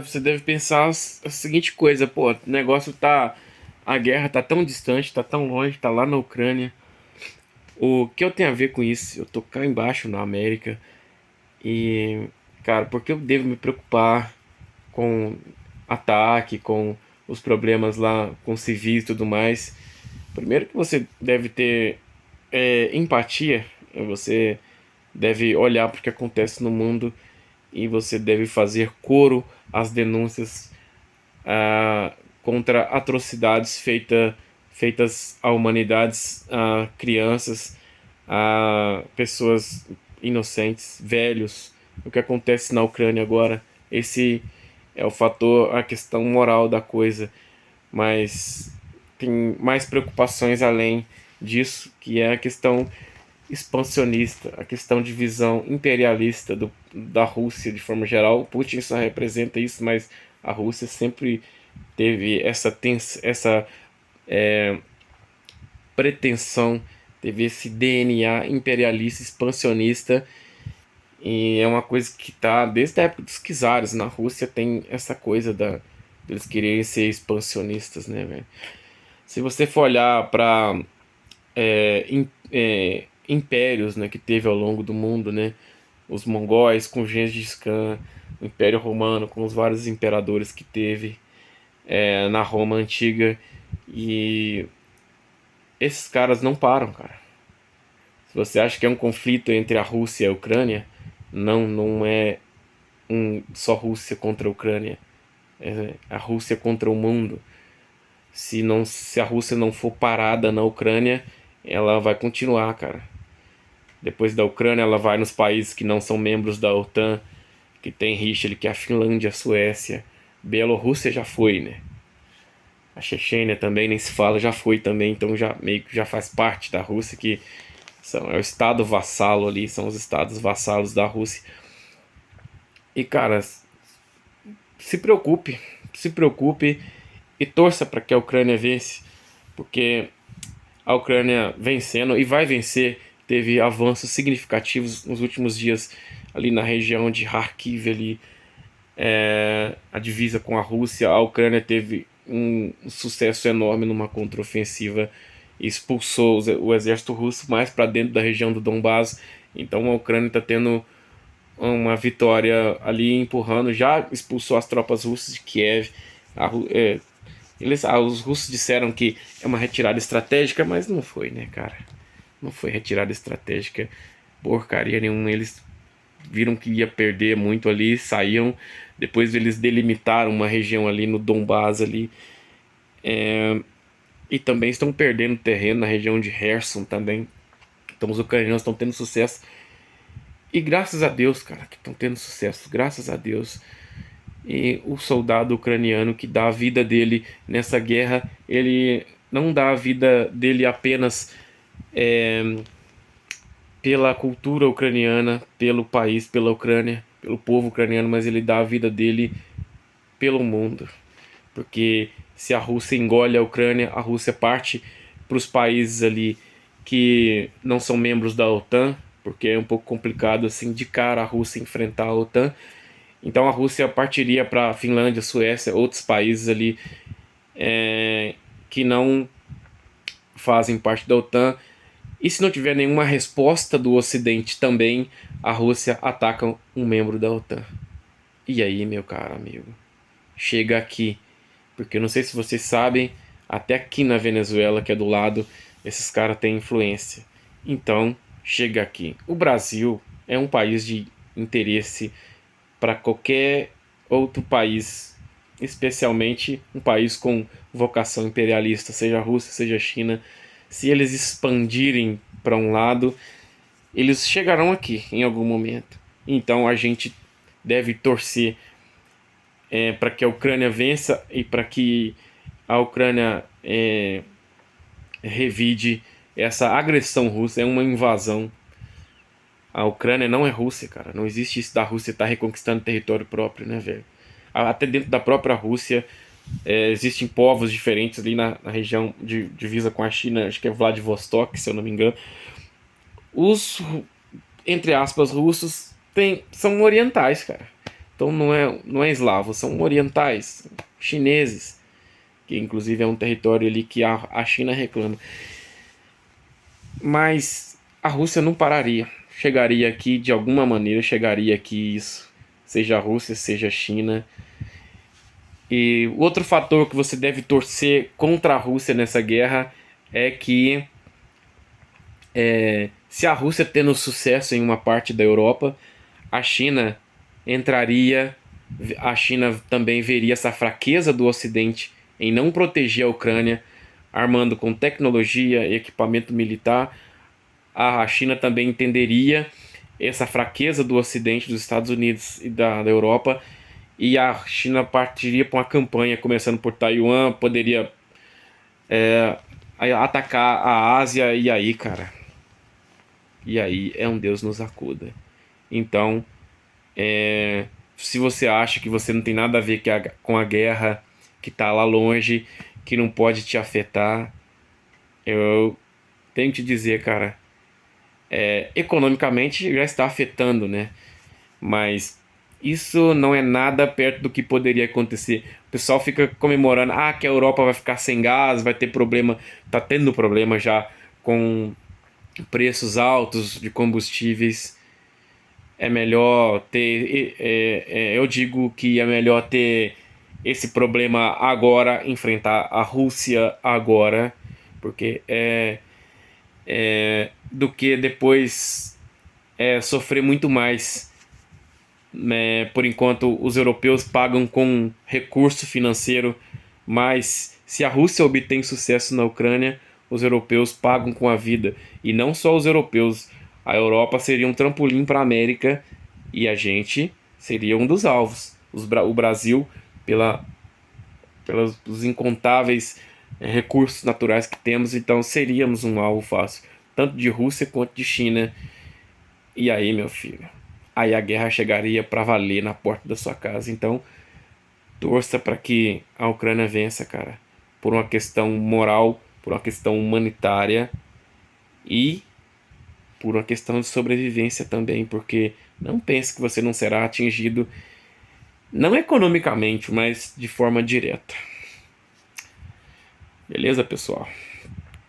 Você deve pensar a seguinte coisa, pô, o negócio tá. A guerra tá tão distante, tá tão longe, tá lá na Ucrânia. O que eu tenho a ver com isso? Eu tô cá embaixo na América e, cara, por que eu devo me preocupar com ataque, com os problemas lá com civis e tudo mais? Primeiro que você deve ter empatia, você deve olhar para o que acontece no mundo e você deve fazer coro às denúncias contra atrocidades feitas a humanidades, a crianças, a pessoas inocentes, velhos. O que acontece na Ucrânia agora, esse é o fator, a questão moral da coisa, mas tem mais preocupações além disso, que é a questão expansionista, a questão de visão imperialista da Rússia de forma geral. O Putin só representa isso, mas a Rússia sempre teve essa pretensão, teve esse DNA imperialista, expansionista, e é uma coisa que tá desde a época dos czares. Na Rússia tem essa coisa deles quererem ser expansionistas, né, velho? Se você for olhar para impérios, né, que teve ao longo do mundo, né? Os mongóis com Gengis Khan, o Império Romano com os vários imperadores que teve na Roma antiga, e esses caras não param, cara. Se você acha que é um conflito entre a Rússia e a Ucrânia, não é só Rússia contra a Ucrânia, é a Rússia contra o mundo. Se a Rússia não for parada na Ucrânia, ela vai continuar, cara. Depois da Ucrânia, ela vai nos países que não são membros da OTAN, que tem rixa ali, que é a Finlândia, a Suécia. Bielorrússia já foi, né? A Chechênia também nem se fala, já foi também, então já meio que já faz parte da Rússia, que é o estado vassalo ali, são os estados vassalos da Rússia. E cara, se preocupe e torça para que a Ucrânia vence, porque a Ucrânia vencendo e vai vencer, teve avanços significativos nos últimos dias ali na região de Kharkiv ali, a divisa com a Rússia. A Ucrânia teve um sucesso enorme numa contraofensiva e expulsou o exército russo mais para dentro da região do Donbás. Então a Ucrânia está tendo uma vitória ali, empurrando, já expulsou as tropas russas de Kiev. A, os russos disseram que é uma retirada estratégica, mas não foi, né, cara? Não foi retirada estratégica porcaria nenhuma. Eles viram que ia perder muito ali, saíam. Depois eles delimitaram uma região ali no Donbás ali. E também estão perdendo terreno na região de Kherson também. Então os ucranianos estão tendo sucesso. E graças a Deus, cara, que estão tendo sucesso. Graças a Deus. E o soldado ucraniano que dá a vida dele nessa guerra, ele não dá a vida dele apenas pela cultura ucraniana, pelo país, pela Ucrânia, pelo povo ucraniano, mas ele dá a vida dele pelo mundo. Porque se a Rússia engole a Ucrânia, a Rússia parte para os países ali que não são membros da OTAN, porque é um pouco complicado assim de cara a Rússia enfrentar a OTAN. Então a Rússia partiria para a Finlândia, Suécia, outros países ali que não fazem parte da OTAN. E se não tiver nenhuma resposta do Ocidente também, a Rússia ataca um membro da OTAN. E aí, meu caro amigo, chega aqui. Porque eu não sei se vocês sabem, até aqui na Venezuela, que é do lado, esses caras têm influência. Então, chega aqui. O Brasil é um país de interesse para qualquer outro país, especialmente um país com vocação imperialista, seja a Rússia, seja a China. Se eles expandirem para um lado, eles chegarão aqui em algum momento. Então a gente deve torcer para que a Ucrânia vença e para que a Ucrânia revide essa agressão russa. É uma invasão. A Ucrânia não é Rússia, cara. Não existe isso da Rússia estar reconquistando território próprio, né, velho? Até dentro da própria Rússia existem povos diferentes ali na região de divisa com a China. Acho que é Vladivostok, se eu não me engano. Os, entre aspas, russos são orientais, cara. Então não é eslavo, são orientais, chineses, que inclusive é um território ali que a China reclama. Mas a Rússia não pararia. Chegaria aqui de alguma maneira, chegaria aqui isso, seja a Rússia, seja a China. E outro fator que você deve torcer contra a Rússia nessa guerra é que se a Rússia tendo sucesso em uma parte da Europa, a China entraria, a China também veria essa fraqueza do Ocidente em não proteger a Ucrânia, armando com tecnologia e equipamento militar. A China também entenderia essa fraqueza do Ocidente, dos Estados Unidos e da Europa, e a China partiria para uma campanha, começando por Taiwan, poderia atacar a Ásia, e aí, cara, e aí é um Deus nos acuda. Então, se você acha que você não tem nada a ver com a guerra, que está lá longe, que não pode te afetar, eu tenho que te dizer, cara, economicamente já está afetando, né? Mas isso não é nada perto do que poderia acontecer. O pessoal fica comemorando, que a Europa vai ficar sem gás, vai ter problema, tá tendo problema já com preços altos de combustíveis. É melhor ter, eu digo que é melhor ter esse problema agora, enfrentar a Rússia agora, porque do que depois sofrer muito mais, né? Por enquanto os europeus pagam com recurso financeiro, mas se a Rússia obtém sucesso na Ucrânia, os europeus pagam com a vida. E não só os europeus, a Europa seria um trampolim para a América e a gente seria um dos alvos. O Brasil, pelos incontáveis recursos naturais que temos, então seríamos um alvo fácil, tanto de Rússia quanto de China. E aí, meu filho, aí a guerra chegaria para valer na porta da sua casa. Então, torça para que a Ucrânia vença, cara, por uma questão moral, por uma questão humanitária e por uma questão de sobrevivência também, porque não pense que você não será atingido, não economicamente, mas de forma direta. Beleza, pessoal?